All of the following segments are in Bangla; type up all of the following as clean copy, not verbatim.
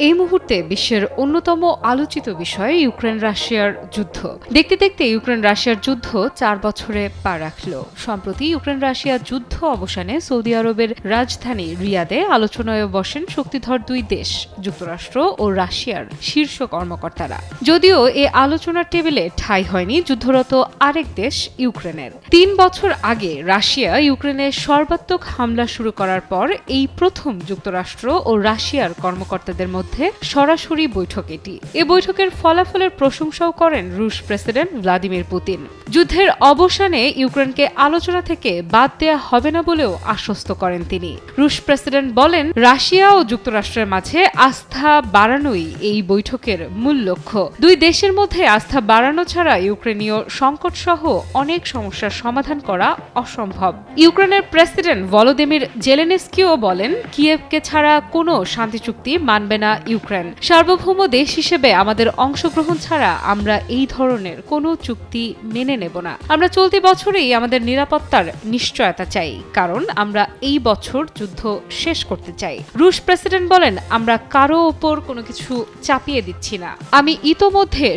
এই মুহূর্তে বিশ্বের অন্যতম আলোচিত বিষয় ইউক্রেন রাশিয়ার যুদ্ধ। দেখতে দেখতে ইউক্রেন রাশিয়ার যুদ্ধ 4 বছরে পা রাখল। সম্প্রতি ইউক্রেন রাশিয়ার যুদ্ধ অবসানে সৌদি আরবের রাজধানী রিয়াদে আলোচনায় বসেন শক্তিধর দুই দেশ, যুক্তরাষ্ট্র ও রাশিয়ার শীর্ষ কর্মকর্তারা। যদিও এ আলোচনার টেবিলে ঠাঁই হয়নি যুদ্ধরত আরেক দেশ ইউক্রেনের। 3 বছর আগে রাশিয়া ইউক্রেনে সর্বাত্মক হামলা শুরু করার পর এই প্রথম যুক্তরাষ্ট্র ও রাশিয়ার কর্মকর্তাদের মধ্যে সরাসরি বৈঠক এটি। এ বৈঠকের ফলাফলের প্রশংসাও করেন রুশ প্রেসিডেন্ট ভ্লাদিমির পুতিন। যুদ্ধের অবসানে ইউক্রেনকে আলোচনা থেকে বাদ দেয়া হবে না বলেও আশ্বস্ত করেন তিনি। রুশ প্রেসিডেন্ট বলেন, রাশিয়া ও যুক্তরাষ্ট্রের মাঝে আস্থা বাড়ানোই এই বৈঠকের মূল লক্ষ্য। দুই দেশের মধ্যে আস্থা বাড়ানো ছাড়া ইউক্রেনীয় সংকট সহ অনেক সমস্যার সমাধান করা অসম্ভব। ইউক্রেনের প্রেসিডেন্ট ভলোদিমির জেলেনস্কিও বলেন, কিয়েভকে ছাড়া কোনো শান্তি চুক্তি মানবে না ইউক্রেন। সার্বভৌম দেশ হিসেবে আমাদের অংশগ্রহণ ছাড়া আমরা এই ধরনের কোনো চুক্তি মেনে নেব না। আমরা চলতি বছরেই আমাদের নিরাপত্তার নিশ্চয়তা চাই, কারণ আমরা এই বছর যুদ্ধ শেষ করতে চাই। রুশ প্রেসিডেন্ট বলেন, আমরা কারো ওপর কোনো কিছু চাপিয়ে দিচ্ছি না। আমি ইতোমধ্যে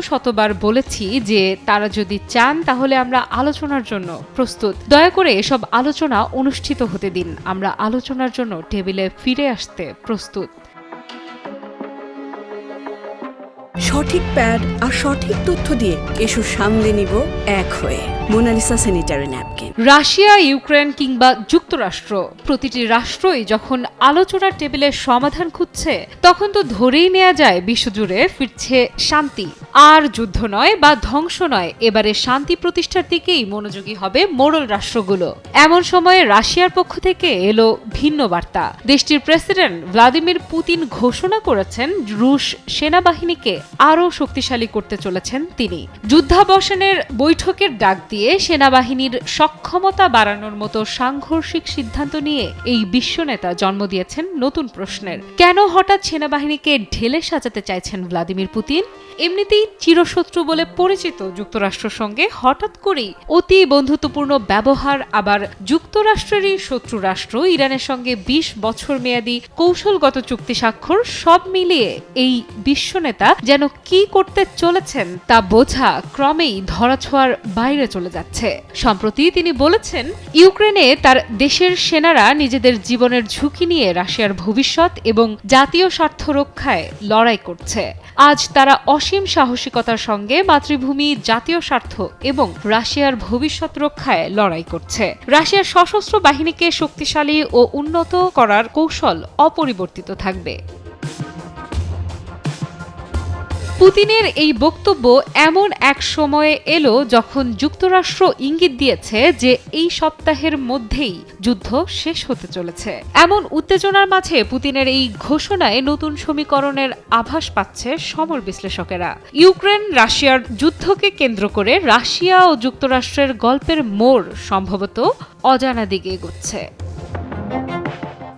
শতবার বলেছি যে তারা যদি চান তাহলে আমরা আলোচনার জন্য প্রস্তুত। দয়া করে এসব আলোচনা অনুষ্ঠিত হতে দিন। আমরা আলোচনার জন্য টেবিলে ফিরে আসতে প্রস্তুত। সঠিক প্যাড আর সঠিক তথ্য দিয়ে এসব সামলে নিব এক হয়ে। Monalisa sanitary napkin. Russia, Ukraine কিংবা যুক্তরাষ্ট্র, প্রতিটি রাষ্ট্রই যখন আলোচনার টেবিলে সমাধান খুঁজছে, তখন তো ধরেই নেওয়া যায় বিশ্বজুড়ে ফিরছে শান্তি। আর যুদ্ধ নয় বা ধ্বংস নয়, এবারে শান্তি প্রতিষ্ঠার দিকেই মনোযোগী হবে মোড়ল রাষ্ট্রগুলো। এমন সময়ে রাশিয়ার পক্ষ থেকে এলো ভিন্ন বার্তা। দেশটির প্রেসিডেন্ট ভ্লাদিমির পুতিন ঘোষণা করেছেন, রুশ সেনাবাহিনীকে আরও শক্তিশালী করতে চলেছেন তিনি। যুদ্ধাবসানের বৈঠকের ডাক দিয়ে সেনাবাহিনীর সক্ষমতা বাড়ানোর মতো সাংঘর্ষিক সিদ্ধান্ত নিয়ে এই বিশ্বনেতা জন্ম দিয়েছেন নতুন প্রশ্নের। কেন হঠাৎ সেনাবাহিনীকে ঢেলে সাজাতে চাইছেন ভ্লাদিমির পুতিন? এমনিতেই চিরশত্রু বলে পরিচিত যুক্তরাষ্ট্রের সঙ্গে হঠাৎ করেই অতি বন্ধুত্বপূর্ণ ব্যবহার, আবার যুক্তরাষ্ট্রেরই শত্রু রাষ্ট্র ইরানের সঙ্গে 20 বছর মেয়াদী কৌশলগত চুক্তি স্বাক্ষর, সব মিলিয়ে এই বিশ্বনেতা যেন কি করতে চলেছেন তা বোঝা ক্রমেই ধরাছোঁয়ার বাইরে চলে যাচ্ছে। সম্প্রতি তিনি বলেছেন, ইউক্রেনে তার দেশের সেনারা নিজেদের জীবনের ঝুঁকি নিয়ে রাশিয়ার ভবিষ্যৎ এবং জাতীয় স্বার্থ রক্ষায় লড়াই করছে। আজ তারা অসীম সাহসিকতার সঙ্গে মাতৃভূমি, জাতীয় স্বার্থ এবং রাশিয়ার ভবিষ্যৎ রক্ষায় লড়াই করছে। রাশিয়ার সশস্ত্র বাহিনীকে শক্তিশালী ও উন্নত করার কৌশল অপরিবর্তিত থাকবে। পুতিনের এই বক্তব্য এমন এক সময়ে এলো যখন যুক্তরাষ্ট্র ইঙ্গিত দিয়েছে যে এই সপ্তাহের মধ্যেই যুদ্ধ শেষ হতে চলেছে। এমন উত্তেজনার মাঝে পুতিনের এই ঘোষণায় নতুন সমীকরণের আভাস পাচ্ছে সমর বিশ্লেষকেরা। ইউক্রেন রাশিয়ার যুদ্ধকে কেন্দ্র করে রাশিয়া ও যুক্তরাষ্ট্রের গল্পের মোড় সম্ভবত অজানা দিকে এগোচ্ছে।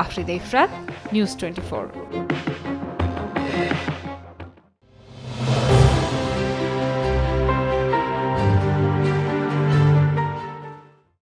আফরিদা ইফরাত, নিউজ 24।